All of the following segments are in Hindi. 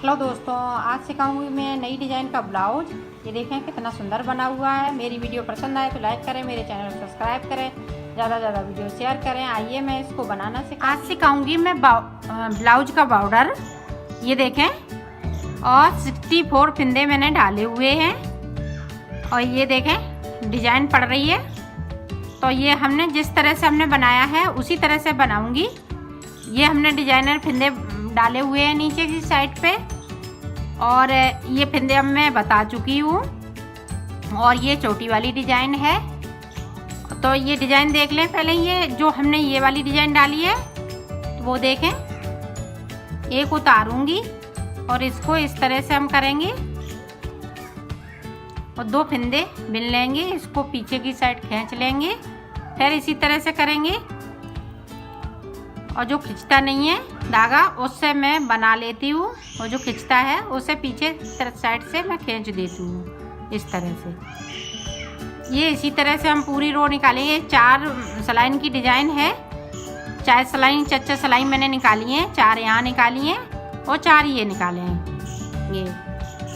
हेलो दोस्तों, आज सिखाऊंगी मैं नई डिज़ाइन का ब्लाउज। ये देखें कितना सुंदर बना हुआ है। मेरी वीडियो पसंद आए तो लाइक करें, मेरे चैनल को सब्सक्राइब करें, ज़्यादा ज़्यादा वीडियो शेयर करें। आइए मैं इसको बनाना आज सिखाऊंगी मैं ब्लाउज का बॉर्डर। ये देखें, और 64 फिंदे मैंने डाले हुए हैं और ये देखें डिज़ाइन पड़ रही है। तो ये हमने जिस तरह से हमने बनाया है उसी तरह से बनाऊंगी। ये हमने डिजाइनर फिंदे डाले हुए हैं नीचे की साइड पे, और ये फिंदे अब मैं बता चुकी हूँ। और ये छोटी वाली डिजाइन है। तो ये डिजाइन देख लें पहले। ये जो हमने ये वाली डिजाइन डाली है तो वो देखें। एक उतारूंगी और इसको इस तरह से हम करेंगे और 2 फिंदे बिन लेंगे। इसको पीछे की साइड खींच लेंगे, फिर इसी तरह से करेंगे। और जो खिंचता नहीं है धागा उससे मैं बना लेती हूँ, और जो खिंचता है उसे पीछे साइड से मैं खींच देती हूँ इस तरह से। ये इसी तरह से हम पूरी रो निकालेंगे। 4 सलाइन की डिजाइन है। 4 सलाइन, 4 सलाइन मैंने निकाली हैं। 4 यहाँ निकाली हैं और 4 ये निकाले हैं ये।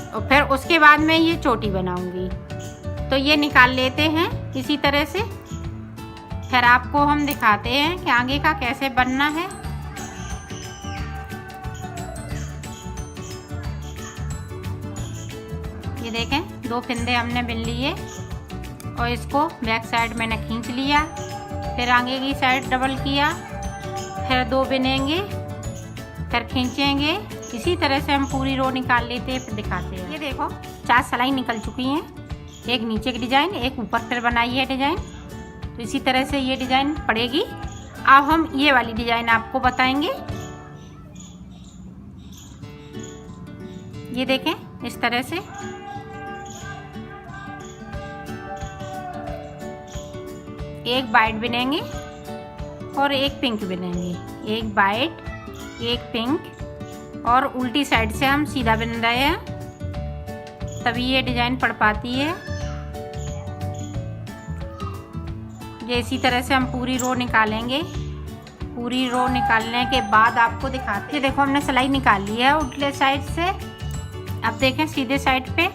और फिर उसके बाद मैं ये चोटी बनाऊंगी। तो ये निकाल लेते हैं इसी तरह से। फिर आपको हम दिखाते हैं कि आगे का कैसे बनना है। ये देखें, 2 फिंदे हमने बिन लिए और इसको बैक साइड मैंने खींच लिया। फिर आगे की साइड डबल किया, फिर 2 बिनेंगे, फिर खींचेंगे। इसी तरह से हम पूरी रो निकाल लेते हैं, फिर दिखाते हैं। ये देखो 4 सलाई निकल चुकी हैं। एक नीचे की डिजाइन, एक ऊपर फिर बनाई है डिजाइन। तो इसी तरह से ये डिजाइन पड़ेगी। अब हम ये वाली डिजाइन आपको बताएंगे। ये देखें इस तरह से। एक वाइट बिनेंगे और एक पिंक बिनेंगे। एक वाइट, एक पिंक, और उल्टी साइड से हम सीधा बिन रहे हैं, तभी ये डिजाइन पड़ पाती है। ये इसी तरह से हम पूरी रो निकालेंगे। पूरी रो निकालने के बाद आपको दिखाते हैं। देखो हमने सिलाई निकाल ली है उल्टे साइड से। अब देखें सीधे साइड पे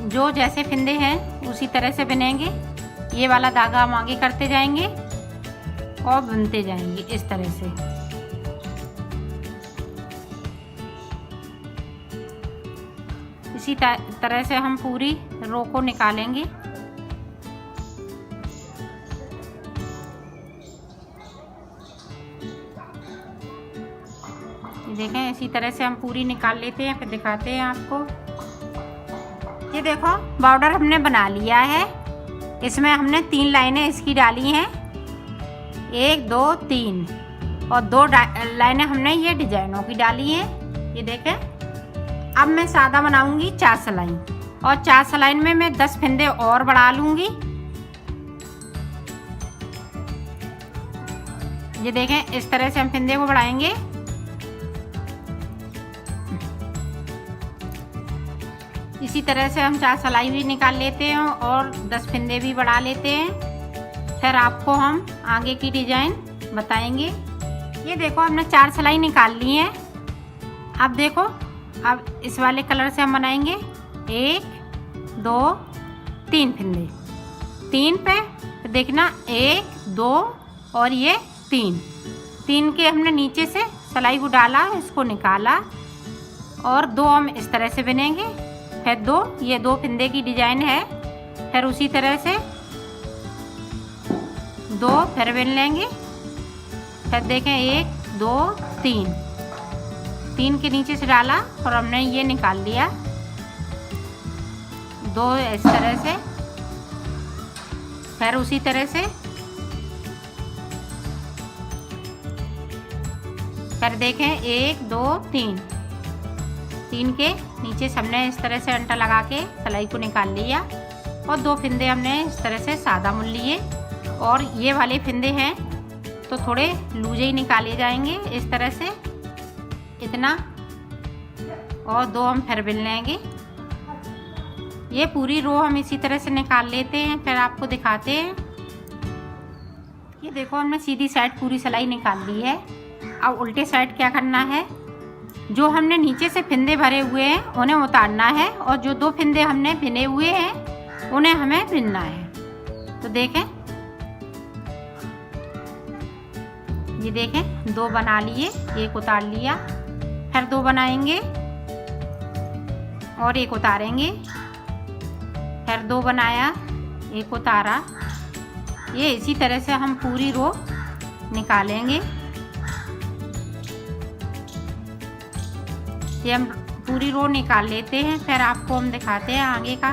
जो जैसे फिंदे हैं उसी तरह से बिनेंगे। ये वाला धागा हम आगे करते जाएंगे और बुनते जाएंगे इस तरह से। इसी तरह से हम पूरी रो को निकालेंगे। देखें इसी तरह से हम पूरी निकाल लेते हैं, फिर दिखाते हैं आपको। ये देखो बॉर्डर हमने बना लिया है। इसमें हमने 3 लाइनें इसकी डाली हैं, 1 2 3, और 2 लाइनें हमने ये डिजाइनों की डाली हैं। ये देखें। अब मैं सादा बनाऊंगी 4 सलाइन, और 4 सलाइन में मैं 10 फिंदे और बढ़ा लूंगी। ये देखें इस तरह से हम फिंदे को बढ़ाएंगे। इसी तरह से हम 4 सलाई भी निकाल लेते हैं और 10 फिंदे भी बढ़ा लेते हैं। फिर आपको हम आगे की डिजाइन बताएंगे। ये देखो हमने 4 सलाई निकाल ली है। अब देखो, अब इस वाले कलर से हम बनाएंगे 1 2 3 फिंदे। 3 पे देखना 1 2 और ये 3 के हमने नीचे से सलाई को डाला, इसको निकाला, और 2 हम इस तरह से बिनेंगे। फिर 2, ये 2 फिंदे की डिजाइन है। फिर उसी तरह से 2 फिर बिन लेंगे। फिर देखें 1 2 3 के नीचे से डाला और हमने ये निकाल लिया। 2 इस तरह से, फिर उसी तरह से, फिर देखें 1 2 3 के नीचे से हमने इस तरह से अंटा लगा के सलाई को निकाल लिया, और 2 फिंदे हमने इस तरह से सादा मुन लिए। और ये वाले फिंदे हैं तो थोड़े लूजे ही निकाले जाएंगे इस तरह से, इतना, और 2 हम फिर बिन लेंगे। ये पूरी रो हम इसी तरह से निकाल लेते हैं, फिर आपको दिखाते हैं। ये देखो हमने सीधी साइड पूरी सिलाई निकाल ली है। अब उल्टे साइड क्या करना है, जो हमने नीचे से फिंदे भरे हुए हैं उन्हें उतारना है और जो 2 फिंदे हमने बिने हुए हैं उन्हें हमें बिनना है। तो देखें, ये देखें 2 बना लिए, एक उतार लिया, फिर 2 बनाएंगे और एक उतारेंगे, फिर 2 बनाया, एक उतारा। ये इसी तरह से हम पूरी रो निकालेंगे। ये हम पूरी रो निकाल लेते हैं, फिर आपको हम दिखाते हैं आगे का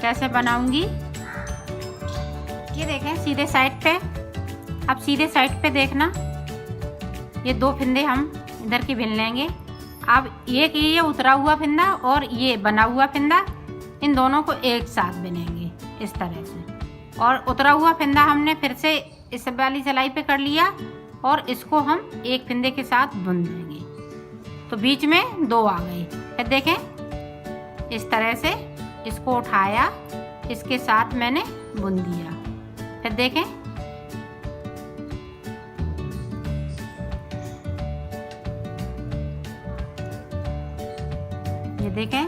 कैसे बनाऊंगी। ये देखें सीधे साइड पे, अब सीधे साइड पे देखना, ये 2 फिंदे हम इधर की बिन लेंगे। अब एक ये उतरा हुआ फिंदा और ये बना हुआ फिंदा, इन दोनों को एक साथ बिनेंगे इस तरह से। और उतरा हुआ फिंदा हमने फिर से इस वाली सिलाई पे कर लिया और इसको हम एक फिंदे के साथ बुन देंगे, तो बीच में 2 आ गए। फिर देखें इस तरह से इसको उठाया, इसके साथ मैंने बुन दिया। फिर देखें ये देखें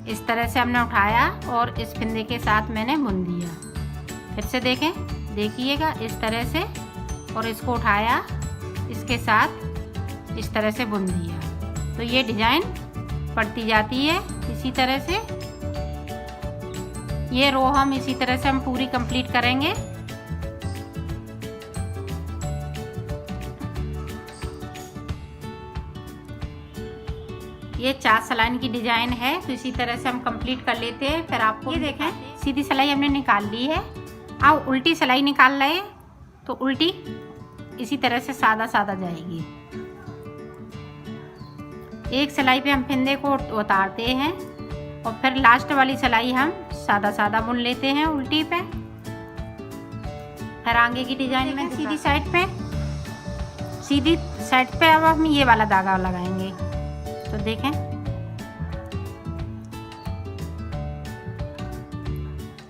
इस तरह से हमने उठाया और इस फिंदे के साथ मैंने बुन दिया। फिर से देखें, देखिएगा इस तरह से, और इसको उठाया, इसके साथ इस तरह से बुन दिया। तो ये डिजाइन पड़ती जाती है इसी तरह से। ये रो हम इसी तरह से हम पूरी कंप्लीट करेंगे। ये 4 सलाइन की डिजाइन है, तो इसी तरह से हम कंप्लीट कर लेते हैं। फिर आपको ये देखें सीधी सिलाई हमने निकाल ली है। अब उल्टी सिलाई निकाल रहे हैं, तो उल्टी इसी तरह से सादा सादा जाएगी। एक सिलाई पे हम फिंदे को उतारते हैं और फिर लास्ट वाली सिलाई हम सादा सादा बुन लेते हैं उल्टी पे। फिर आगे की डिजाइन में सीधी साइड पे अब हम ये वाला धागा लगाएंगे। तो देखें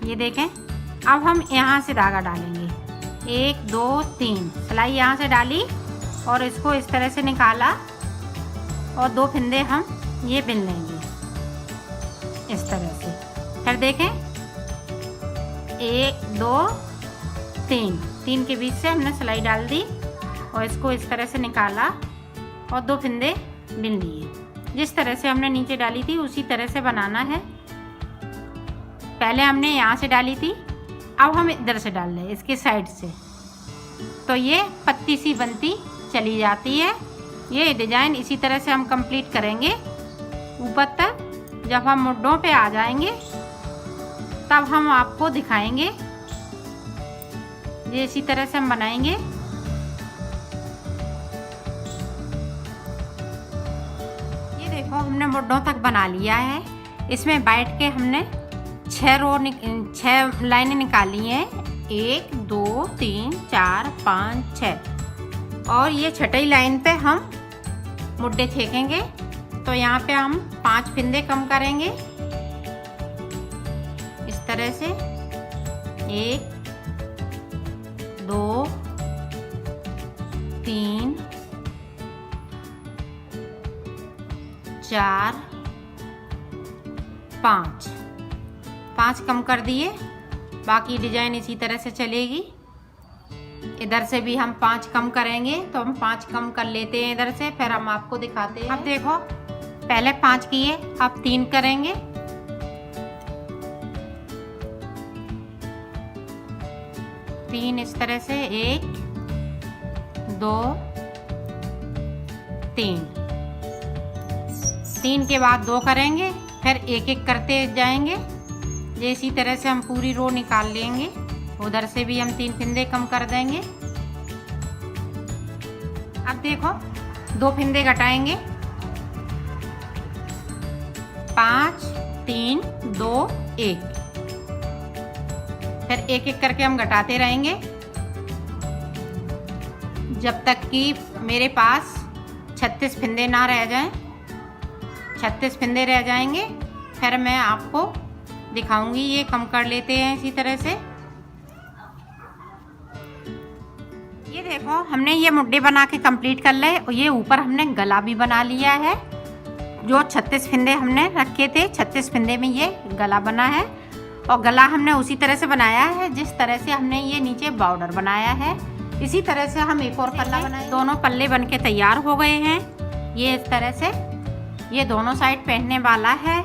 ये देखें, अब हम यहाँ से धागा डालेंगे। 1 2 3 सिलाई यहाँ से डाली और इसको इस तरह से निकाला और 2 फिंदे हम ये बिन लेंगे इस तरह से। फिर देखें 1 2 3 के बीच से हमने सिलाई डाल दी और इसको इस तरह से निकाला और 2 फिंदे बिन लिए। जिस तरह से हमने नीचे डाली थी उसी तरह से बनाना है। पहले हमने यहाँ से डाली थी, अब हम इधर से डाल रहे हैं इसके साइड से, तो ये पत्ती सी बनती चली जाती है। ये डिजाइन इसी तरह से हम कंप्लीट करेंगे ऊपर तक। जब हम मुड्ढों पे आ जाएंगे तब हम आपको दिखाएंगे। ये इसी तरह से हम बनाएंगे। ये देखो हमने मुड्ढों तक बना लिया है। इसमें बैठ के हमने 6 लाइनें निकाली हैं। 1 2 3 4 5 6 और ये 6ठी लाइन पे हम मुड्ढे छेकेंगे। तो यहाँ पे हम 5 फिंदे कम करेंगे इस तरह से। 1 2 3 4 5 कम कर दिए। बाकी डिजाइन इसी तरह से चलेगी। इधर से भी हम 5 कम करेंगे, तो हम 5 कम कर लेते हैं इधर से, फिर हम आपको दिखाते हैं। अब देखो पहले 5 किए, अब 3 करेंगे। तीन इस तरह से 1 2 3 के बाद 2 करेंगे, फिर 1 करते जाएंगे। इसी तरह से हम पूरी रो निकाल लेंगे। उधर से भी हम 3 फिंदे कम कर देंगे। अब देखो 2 फिंदे घटाएंगे। 5 3 2 1, फिर 1 करके हम घटाते रहेंगे जब तक कि मेरे पास 36 फिंदे ना रह जाएं। 36 फिंदे रह जाएंगे, फिर मैं आपको दिखाऊंगी। ये कम कर लेते हैं इसी तरह से। ये देखो हमने ये मुड्डे बना के कंप्लीट कर ले और ये ऊपर हमने गला भी बना लिया है। जो 36 फिंदे हमने रखे थे 36 फिंदे में ये गला बना है और गला हमने उसी तरह से बनाया है जिस तरह से हमने ये नीचे बॉर्डर बनाया है। इसी तरह से हम एक और पल्ला बनाए। दोनों पल्ले बन के तैयार हो गए हैं। ये इस तरह से ये दोनों साइड पहनने वाला है।